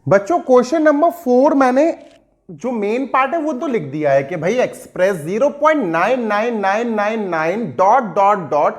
बच्चों question number 4 मैंने जो मेन पार्ट है वो तो लिख दिया है कि भाई express 0.99999 dot dot dot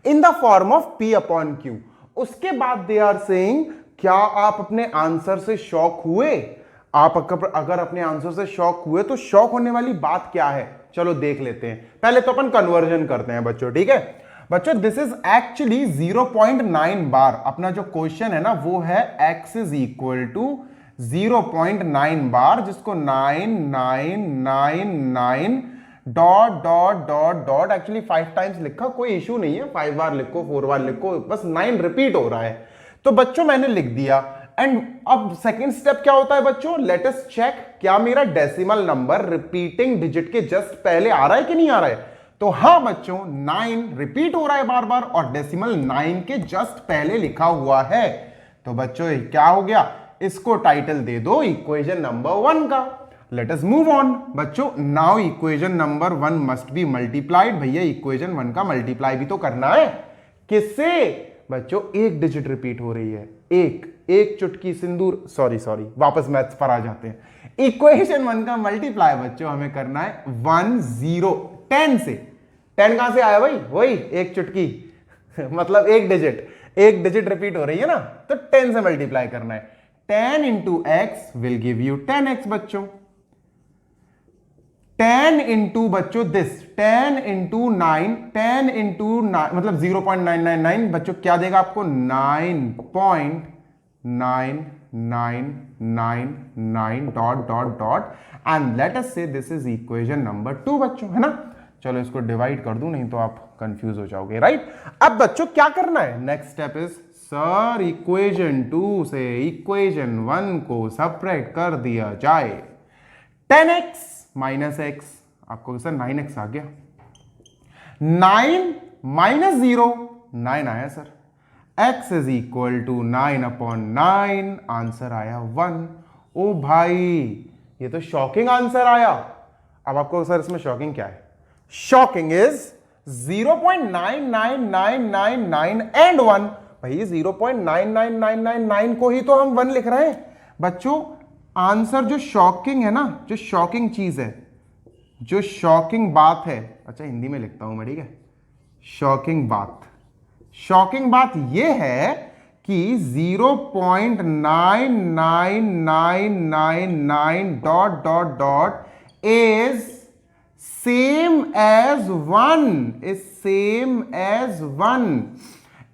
in the form of P upon Q। उसके बाद दे आर सेइंग क्या आप अपने आंसर से शॉक हुए? आप अगर अपने आंसर से शॉक हुए तो शॉक होने वाली बात क्या है, चलो देख लेते हैं। पहले तो अपन कन्वर्जन करते हैं बच्चों, ठीक है बच्चों। दिस इज एक्चुअली 0.9 बार। अपना जो क्वेश्चन है ना वो है x इज इक्वल टू 0.9 बार, जिसको 9999 dot dot dot dot actually 5 times लिखा, कोई इशू नहीं है, 5 बार लिखो 4 बार लिखो, बस 9 रिपीट हो रहा है। तो बच्चों मैंने लिख दिया। एंड अब सेकेंड स्टेप क्या होता है बच्चों, लेट अस चेक क्या मेरा डेसिमल नंबर रिपीटिंग डिजिट के जस्ट पहले आ रहा है कि नहीं आ रहा है। तो हाँ बच्चों 9 रिपीट हो रहा है बार बार और डेसिमल 9 के जस्ट पहले लिखा हुआ है। तो बच्चों क्या हो गया, इसको टाइटल दे दो इक्वेशन नंबर 1 का। लेट अस मूव ऑन बच्चों। Now equation number 1 must be multiplied. भैया इक्वेशन 1 का मल्टीप्लाई भी तो करना है। किससे बच्चों? एक डिजिट रिपीट हो रही है, एक चुटकी सिंदूर, सॉरी वापस मैथ्स पर आ जाते हैं। इक्वेशन 1 का मल्टीप्लाई बच्चों हमें करना है 10 से। 10 कहां से आया भाई? वही एक चुटकी मतलब एक डिजिट रिपीट हो रही है ना, तो 10 से मल्टीप्लाई करना है। 10 into x will give you 10x बच्चों। 10 इंटू बच्चों दिस 10 इंटू 9, 10 इंटू 9 मतलब 0.999 बच्चों क्या देगा आपको? 9.9999 dot dot dot and let us से दिस इज इक्वेशन नंबर 2 बच्चों, है ना। चलो इसको डिवाइड कर दूं, नहीं तो आप कंफ्यूज हो जाओगे, राइट। अब बच्चों क्या करना है, next step is sir equation 2 से इक्वेशन 1 को सब्ट्रैक्ट कर दिया जाए। 10x माइनस एक्स, आपको सर 9x आ गया। 9 माइनस 0 9 आया sir. x is equal to 9 upon 9, answer आया 1। ओ भाई ये तो शॉकिंग आंसर आया। अब आपको सर इसमें शॉकिंग क्या है? Shocking is 0.99999 and 1। भाई 0.99999 को ही तो हम 1 लिख रहे हैं बच्चों। आंसर जो शॉकिंग है ना, जो शॉकिंग चीज है, जो शॉकिंग बात है, अच्छा हिंदी में लिखता हूं मैं, ठीक है। शॉकिंग बात यह है कि 0.9999 dot dot dot is same as 1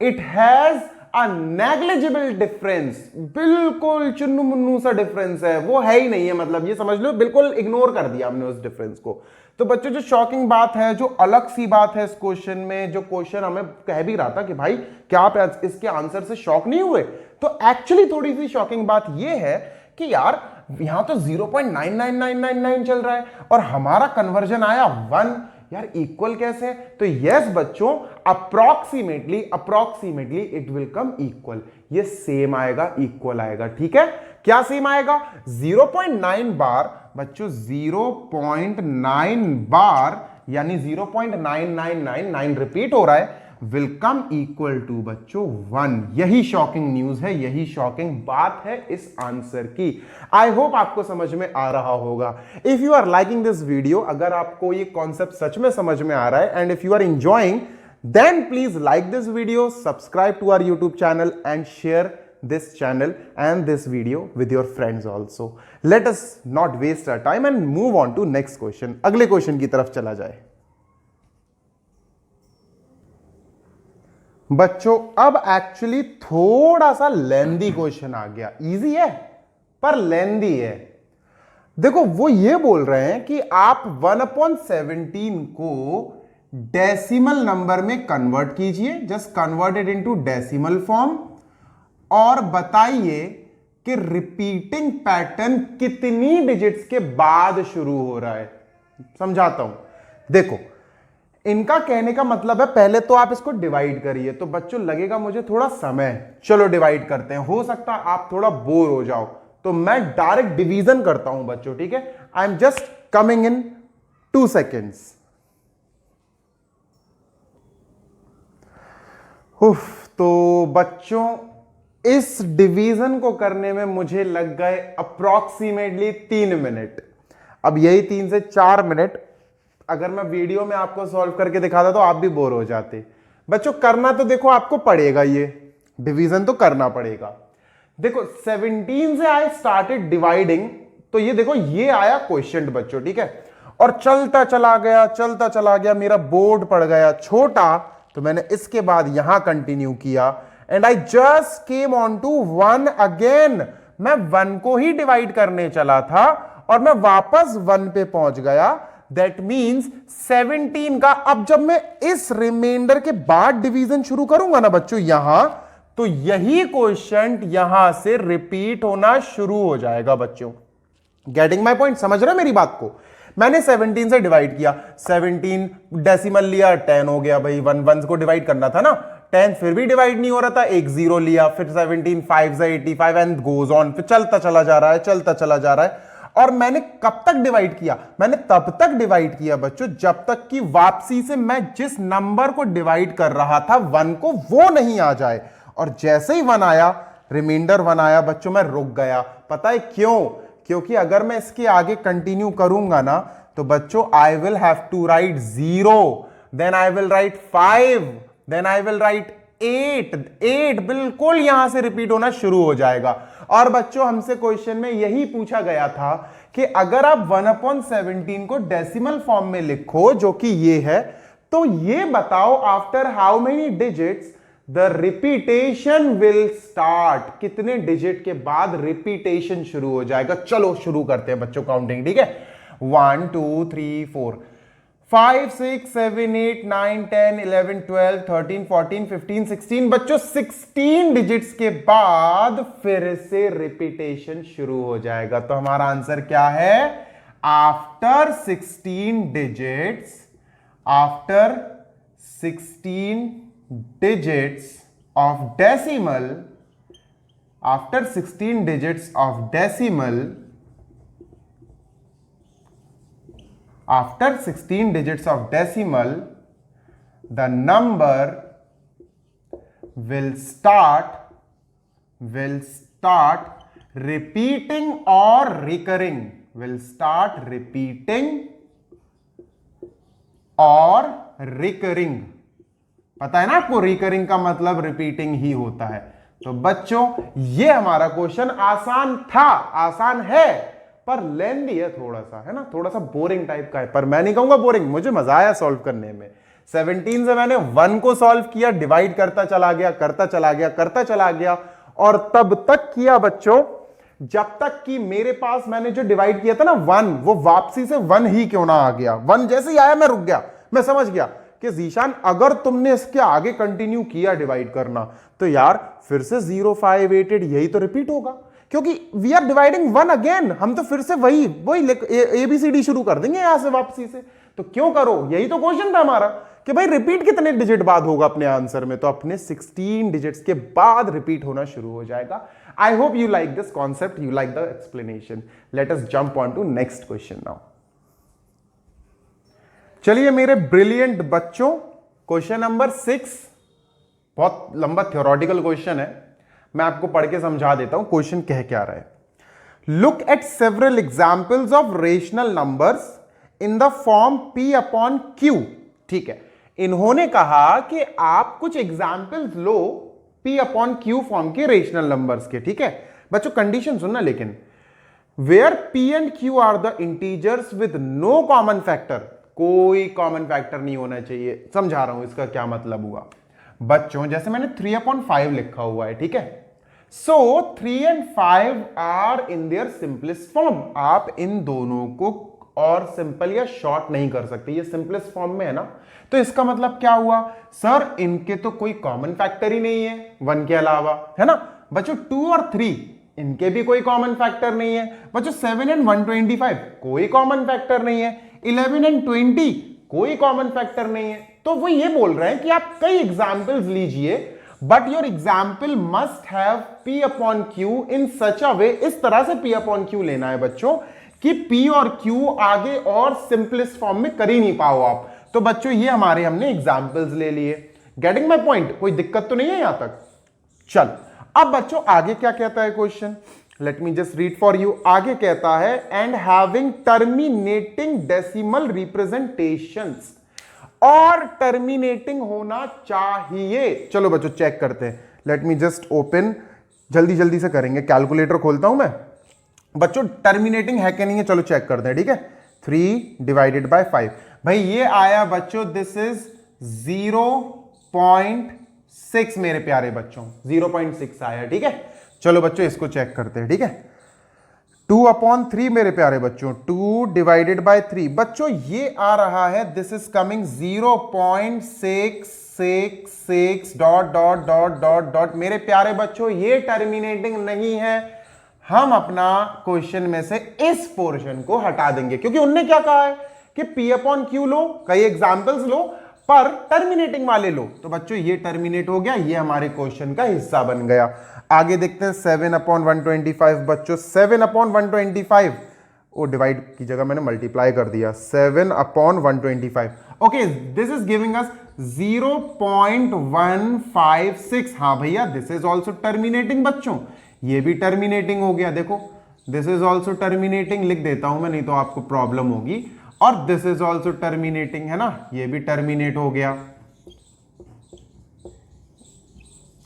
it has a negligible difference. बिल्कुल चुन्नू मुन्नू सा डिफरेंस है, वो है ही नहीं है, मतलब ये समझ लो बिल्कुल इग्नोर कर दिया हमने उस डिफरेंस को। तो बच्चों जो शॉकिंग बात है, जो अलग सी बात है इस क्वेश्चन में, जो क्वेश्चन हमें कह भी रहा था कि भाई क्या आप इसके आंसर से शॉक नहीं हुए, तो एक्चुअली थोड़ी सी शॉकिंग बात ये है कि यार यहां तो 0.99999 चल रहा है और हमारा कन्वर्जन आया 1। यार इक्वल कैसे? तो यस बच्चों approximately it will come equal. ये सेम आएगा, इक्वल आएगा, ठीक है। क्या सेम आएगा? 0.9 बार बच्चों, 0.9 बार यानी 0.9999 रिपीट हो रहा है, विल कम इक्वल टू बच्चों 1। यही शॉकिंग न्यूज है, यही शॉकिंग बात है इस आंसर की। आई होप आपको समझ में आ रहा होगा। If you are liking this video, अगर आपको ये कॉन्सेप्ट सच में समझ में आ रहा है and if you are enjoying, then please like this video, subscribe to our YouTube channel and share this channel and this video with your friends also. Let us not waste our time and move on to next question. अगले question की तरफ चला जाए बच्चों। अब actually थोड़ा सा lengthy question आ गया, इजी है पर लेंदी है। देखो वो ये बोल रहे हैं कि आप 1/17 को डेसिमल नंबर में कन्वर्ट कीजिए, just converted into decimal form, और बताइए कि रिपीटिंग पैटर्न कितनी डिजिट्स के बाद शुरू हो रहा है। समझाता हूं, देखो इनका कहने का मतलब है पहले तो आप इसको डिवाइड करिए। तो बच्चों लगेगा मुझे थोड़ा समय, चलो डिवाइड करते हैं, हो सकता है आप थोड़ा बोर हो जाओ, तो मैं डायरेक्ट डिवीजन करता हूं बच्चों, ठीक है। I am just coming in 2 seconds। तो बच्चों इस डिवीजन को करने में मुझे लग गए अप्रॉक्सीमेटली 3 मिनट। अब यही 3 से 4 मिनट अगर मैं वीडियो में आपको सॉल्व करके दिखाता तो आप भी बोर हो जाते। बच्चों करना तो देखो आपको पड़ेगा, ये डिवीजन तो करना पड़ेगा। देखो 17 से आई स्टार्टेड डिवाइडिंग, तो ये देखो ये आया क्वेश्चन बच्चों, ठीक है, और चलता चला गया, मेरा बोर्ड पड़ गया छोटा, तो मैंने इसके बाद यहां कंटिन्यू किया and I just came on to 1 again. मैं 1 को ही डिवाइड करने चला था और मैं वापस 1 पे पहुंच गया। दैट मींस 17 का, अब जब मैं इस रिमाइंडर के बाद डिवीजन शुरू करूंगा ना बच्चों यहां, तो यही क्वेश्चन यहां से रिपीट होना शुरू हो जाएगा बच्चों। गेटिंग माई पॉइंट, समझ रहे हो मेरी बात को? मैंने 17 से डिवाइड किया, 17 डेसिमल लिया, 10 हो गया भाई, 1 1 को डिवाइड करना था ना, 10 फिर भी डिवाइड नहीं हो रहा था, एक 0 लिया, फिर 17 5 से 85 एंड गोज ऑन, फिर चलता चला जा रहा है। और मैंने कब तक डिवाइड किया? मैंने तब तक डिवाइड किया बच्चों जब तक कि वापसी से मैं जिस नंबर को डिवाइड कर रहा था 1 को, वो नहीं आ जाए। और जैसे ही 1 आया, रिमाइंडर 1 आया बच्चों, मैं रुक गया। पता है क्यों? क्योंकि अगर मैं इसके आगे कंटिन्यू करूंगा ना तो बच्चों I will have to write 0, then I will write 5, then I will write 8 बिल्कुल यहां से रिपीट होना शुरू हो जाएगा। और बच्चों हमसे क्वेश्चन में यही पूछा गया था कि अगर आप 1/17 को डेसिमल फॉर्म में लिखो, जो कि ये है, तो ये बताओ after how many digits the repetition will start, कितने डिजिट के बाद रिपीटेशन शुरू हो जाएगा। चलो शुरू करते हैं बच्चों काउंटिंग, ठीक है। 1 2 3 4 5 6 7 8 9 10 11 12 13 14 15 16 बच्चों 16 डिजिट्स के बाद फिर से रिपीटेशन शुरू हो जाएगा। तो हमारा आंसर क्या है? After 16 digits, after 16 digits of decimal, after 16 digits of decimal, after 16 digits of decimal, the number will start repeating or recurring, will start repeating or recurring। पता है ना आपको, रिकरिंग का मतलब रिपीटिंग ही होता है। तो बच्चों ये हमारा क्वेश्चन आसान था, आसान है, पर लेंथी है थोड़ा सा, है ना, थोड़ा सा बोरिंग टाइप का है, पर मैं नहीं कहूंगा बोरिंग, मुझे मजा आया सॉल्व करने में। 17 से मैंने 1 को सॉल्व किया, डिवाइड करता चला गया और तब तक किया बच्चों जब तक कि मेरे पास मैंने जो डिवाइड किया था ना 1, वो वापसी से 1 ही क्यों ना आ गया। 1 जैसे ही आया मैं रुक गया, मैं समझ गया कि जीशान अगर तुमने इसके आगे कंटिन्यू किया डिवाइड करना तो यार फिर से 0 5 8 8 यही तो रिपीट होगा, क्योंकि वी आर डिवाइडिंग 1 अगेन, हम तो फिर से वही ABCD शुरू कर देंगे यहां से वापसी से। तो क्यों करो, यही तो क्वेश्चन था हमारा कि भाई रिपीट कितने डिजिट बाद होगा अपने आंसर में, तो अपने 16 डिजिट्स के बाद रिपीट होना शुरू हो जाएगा। I hope you like this concept, you like the explanation. Let us jump on to next question now. चलिए मेरे ब्रिलियंट बच्चों, क्वेश्चन नंबर 6 बहुत लंबा थ्योरेटिकल क्वेश्चन है, मैं आपको पढ़ के समझा देता हूं क्वेश्चन कह क्या रहा है। Look at several examples of rational numbers in the form P/Q। ठीक है, इन्होंने कहा कि आप कुछ एग्जांपल्स लो P/Q फॉर्म के रेशनल नंबर्स के। ठीक है बच्चों, कंडीशन सुनना लेकिन, where P and Q are the integers with no common factor, कोई कॉमन फैक्टर नहीं होना चाहिए। समझा रहा हूं इसका क्या मतलब हुआ बच्चों, जैसे मैंने 3/5 लिखा हुआ है, ठीक है, so 3 and 5 are in their simplest form. आप इन दोनों को और सिंपल या शॉर्ट नहीं कर सकते, ये सिंपलेस्ट फॉर्म में है ना, तो इसका मतलब क्या हुआ सर, इनके तो कोई कॉमन फैक्टर ही नहीं है 1 के अलावा, है ना बच्चों। 2 और 3 इनके भी कोई कॉमन फैक्टर नहीं है बच्चों। 7 and 125 कोई कॉमन फैक्टर नहीं है। 11 and 20 कोई कॉमन फैक्टर नहीं है। तो वो ये बोल रहे हैं कि आप कई एग्जाम्पल्स लीजिए, but your example must have P/Q इन सच अ वे, इस तरह से P/Q लेना है बच्चों कि P और Q आगे और सिंपलेस्ट फॉर्म में कर ही नहीं पाओ आप। तो बच्चों ये हमारे हमने एग्जाम्पल्स ले लिए। गेटिंग माई पॉइंट, कोई दिक्कत तो नहीं है यहां तक? चल, अब बच्चों आगे क्या कहता है question, let me just read for you. आगे कहता है and having terminating decimal representations, और टर्मिनेटिंग होना चाहिए। चलो बच्चों चेक करते हैं, लेट मी जस्ट ओपन, जल्दी जल्दी से करेंगे, कैलकुलेटर खोलता हूं मैं। बच्चों टर्मिनेटिंग है कि नहीं है, चलो चेक करते हैं, ठीक है। 3 डिवाइडेड बाय 5, भाई ये आया बच्चों, दिस इज 0.6 मेरे प्यारे बच्चों, 0.6 आया, ठीक है। चलो बच्चों इसको चेक करते हैं, ठीक है। 2/3 मेरे प्यारे बच्चों, 2 डिवाइडेड बाय 3, बच्चों ये आ रहा है, this is coming 0.666 dot dot dot dot dot. मेरे प्यारे बच्चों ये टर्मिनेटिंग नहीं है, हम अपना क्वेश्चन में से इस पोर्शन को हटा देंगे, क्योंकि उनने क्या कहा है कि P/Q लो, कई एग्जांपल्स लो, पर टर्मिनेटिंग वाले लो। तो बच्चों ये टर्मिनेट हो गया, ये हमारे क्वेश्चन का हिस्सा बन गया। आगे देखते हैं 7/125, बच्चों 7/125, वो डिवाइड की जगह मैंने मल्टीप्लाई कर दिया, 7/125। Okay, this is giving us 0.156। हाँ भैया, दिस इज ऑल्सो टर्मिनेटिंग बच्चों, ये भी टर्मिनेटिंग हो गया। देखो दिस इज ऑल्सो टर्मिनेटिंग, लिख देता हूं मैं, नहीं तो आपको प्रॉब्लम होगी। और दिस इज ऑल्सो टर्मिनेटिंग, है ना, ये भी टर्मिनेट हो गया।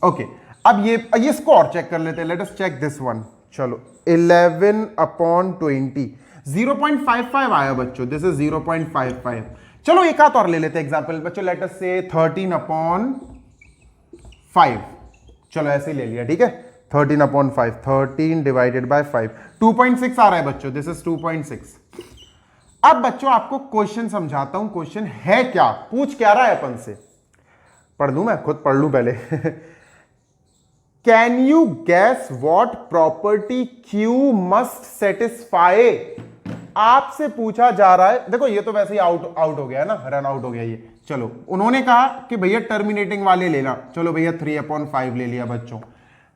ओके, अब ये इसको और चेक कर लेते हैं, let us check this one. चलो 11/20, 0.55 आया बच्चों, दिस इज 0.55। चलो एक हाथ और ले लेते हैं एग्जाम्पल बच्चों, लेट अस से 13/5। चलो ऐसे ही ले लिया, ठीक है। 13/5, 13 डिवाइडेड बाय 5, 2.6 आ रहा है बच्चों, दिस इज 2.6। अब बच्चों आपको क्वेश्चन समझाता हूं, क्वेश्चन है क्या, पूछ क्या रहा है अपन से। पढ़ दूं मैं, खुद पढ़ लूं पहले। Can you gas what property Q must satisfy. आपसे पूछा जा रहा है, देखो ये तो वैसे ही आउट हो गया है ना, रन आउट हो गया ये। चलो उन्होंने कहा कि भैया टर्मिनेटिंग वाले लेना, चलो भैया 3/5 ले लिया बच्चों,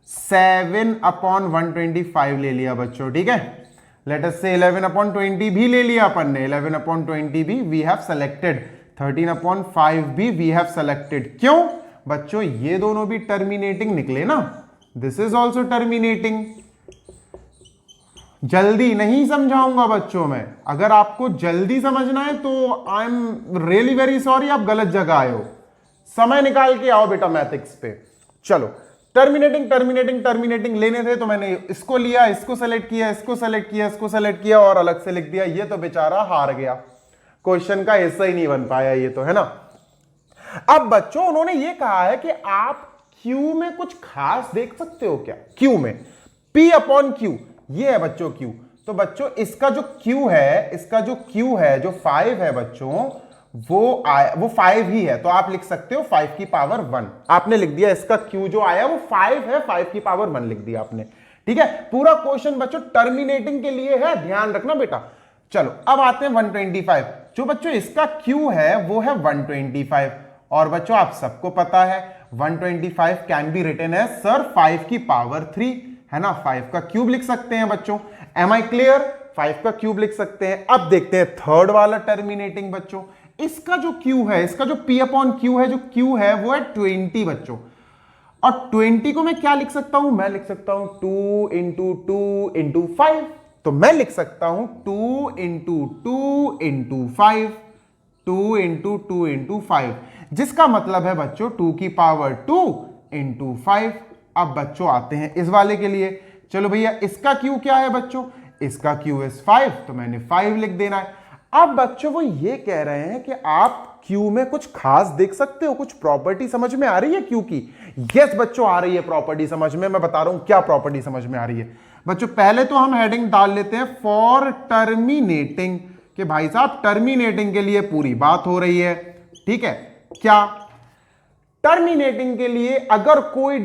7/125 ले लिया बच्चों, ठीक है। लेट अस से 11/20 भी ले लिया अपन ने, 11/20 भी वी हैव सेलेक्टेड, 13/5 भी वी हैव सेलेक्टेड। क्यों बच्चों, ये दोनों भी टर्मिनेटिंग निकले ना, दिस इज ऑल्सो टर्मिनेटिंग। जल्दी नहीं समझाऊंगा बच्चों मैं, अगर आपको जल्दी समझना है तो I am really very sorry, आप गलत जगह आए हो, समय निकाल के आओ बेटा मैथिक्स पे। चलो टर्मिनेटिंग टर्मिनेटिंग टर्मिनेटिंग लेने थे तो मैंने इसको लिया, इसको सेलेक्ट किया, इसको सेलेक्ट किया, इसको सेलेक्ट किया और अलग से लिख दिया, ये तो बेचारा हार गया, क्वेश्चन का हिस्सा ही नहीं बन पाया ये तो, है ना। अब बच्चों उन्होंने ये कहा है कि आप क्यू में कुछ खास देख सकते हो क्या, क्यू में P/Q, ये है बच्चों क्यू। तो बच्चों इसका जो क्यू है, इसका जो क्यू है जो 5 है बच्चों, वो 5 ही है, तो आप लिख सकते हो 5 की पावर 1। आपने लिख दिया इसका क्यू जो आया वो 5 है, 5 की पावर 1 लिख दिया आपने, ठीक है। पूरा क्वेश्चन बच्चों टर्मिनेटिंग के लिए है, ध्यान रखना बेटा। चलो अब आते हैं 125, जो बच्चों इसका क्यू है वो है 125, और बच्चों आप सबको पता है 125 can be written as sir 5 की पावर 3, है ना, 5 का क्यूब लिख सकते हैं बच्चों। एम आई क्लियर, 5 का क्यूब लिख सकते हैं। अब देखते हैं थर्ड वाला टर्मिनेटिंग बच्चों, इसका जो क्यू है, इसका जो P/Q है, जो क्यू है वो है 20 बच्चों, और 20 को मैं क्या लिख सकता हूं, मैं लिख सकता हूं 2 × 2 × 5, तो मैं लिख सकता हूं 2 × 2 × 5, 2 × 2 × 5, जिसका मतलब है बच्चों 2 की पावर 2 × 5। अब बच्चों आते हैं इस वाले के लिए, चलो भैया इसका क्यू क्या है बच्चों, इसका क्यू इज 5, तो मैंने 5 लिख देना है। अब बच्चों वो ये कह रहे हैं कि आप क्यू में कुछ खास देख सकते हो, कुछ प्रॉपर्टी समझ में आ रही है क्यू की। यस बच्चों आ रही है प्रॉपर्टी समझ में, मैं बता रहा हूं क्या प्रॉपर्टी समझ में आ रही है बच्चों। पहले तो हम हेडिंग डाल लेते हैं फॉर टर्मिनेटिंग, कि भाई साहब टर्मिनेटिंग के लिए पूरी बात हो रही है, ठीक है। क्या टर्मिनेटिंग के लिए अगर कोई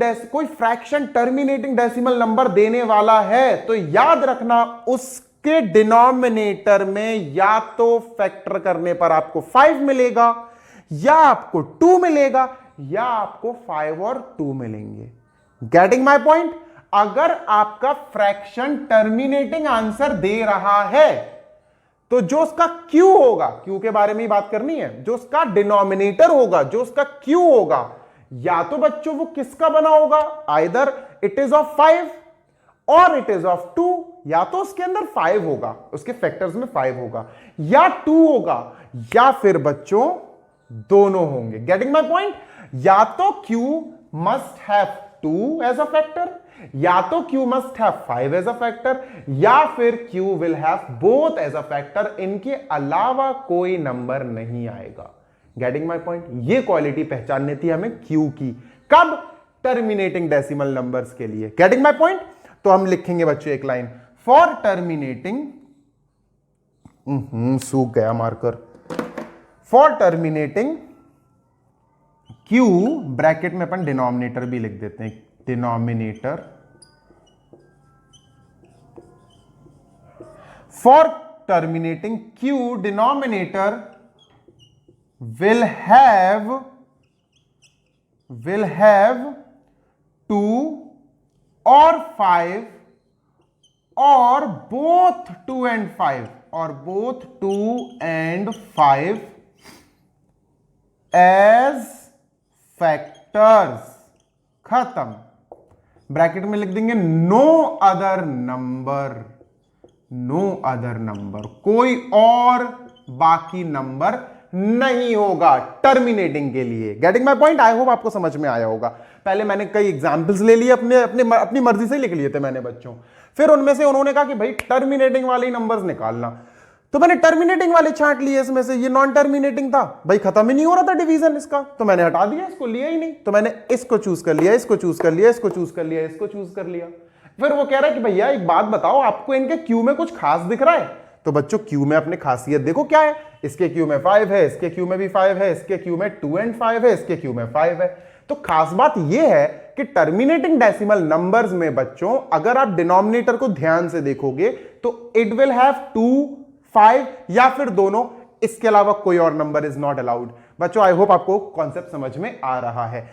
फ्रैक्शन टर्मिनेटिंग डेसिमल नंबर देने वाला है तो याद रखना उसके डिनोमिनेटर में या तो फैक्टर करने पर आपको 5 मिलेगा, या आपको 2 मिलेगा, या आपको 5 और 2 मिलेंगे। Getting my point. अगर आपका फ्रैक्शन टर्मिनेटिंग आंसर दे रहा है तो जो उसका क्यू होगा, क्यू के बारे में ही बात करनी है, जो उसका डिनोमिनेटर होगा, जो उसका क्यू होगा, या तो बच्चों वो किसका बना होगा, आइदर इट इज ऑफ 5 और इट इज ऑफ 2, या तो उसके अंदर 5 होगा, उसके फैक्टर्स में 5 होगा, या 2 होगा, या फिर बच्चों दोनों होंगे। Getting my point? या तो Q must have 2 as a factor, या तो Q must have 5 as a factor, या फिर Q will have both as a factor, इनके अलावा कोई नंबर नहीं आएगा। Getting my point? ये क्वालिटी पहचाननी थी हमें Q की, कब? टर्मिनेटिंग डेसिमल नंबर्स के लिए। Getting my point? तो हम लिखेंगे बच्चों एक लाइन, फॉर टर्मिनेटिंग, सूख गया marker, for terminating Q, bracket में अपन डिनोमिनेटर भी लिख देते हैं, denominator, for terminating Q, denominator will have 2 or 5 or both 2 and 5 or both 2 and 5 as factors। खत्म। ब्रैकेट में लिख देंगे no other number, no other number, कोई और बाकी नंबर नहीं होगा टर्मिनेटिंग के लिए। Getting my point? I hope आपको समझ में आया होगा। पहले मैंने कई एग्जांपल्स ले लिए, अपनी मर्जी से लिख लिए थे मैंने बच्चों, फिर उनमें से उन्होंने कहा कि भाई टर्मिनेटिंग वाले नंबर्स निकालना, तो मैंने टर्मिनेटिंग वाले छांट लिए इसमें से, ये नॉन टर्मिनेटिंग था, भाई खत्म ही नहीं हो रहा था डिवीजन इसका, तो मैंने हटा दिया, इसको लिया ही नहीं, तो मैंने इसको चूज कर लिया, इसको चूज कर लिया, इसको चूज कर लिया, इसको चूज कर लिया। फिर वो कह रहा है कि भैया एक बात बताओ, आपको इनके क्यू में कुछ खास दिख रहा है? तो बच्चों क्यू में अपने खासियत देखो क्या है, इसके क्यू में 5 है, इसके क्यू में भी 5 है, इसके क्यू में 2 and 5 है, इसके क्यू में 5 है। तो खास बात यह है कि टर्मिनेटिंग डेसिमल नंबर्स में बच्चों अगर आप डिनोमिनेटर को ध्यान से देखोगे तो इट विल हैव 2, 5 या फिर दोनों, इसके अलावा कोई और नंबर इज नॉट अलाउड। बच्चों आई होप आपको कॉन्सेप्ट समझ में आ रहा है।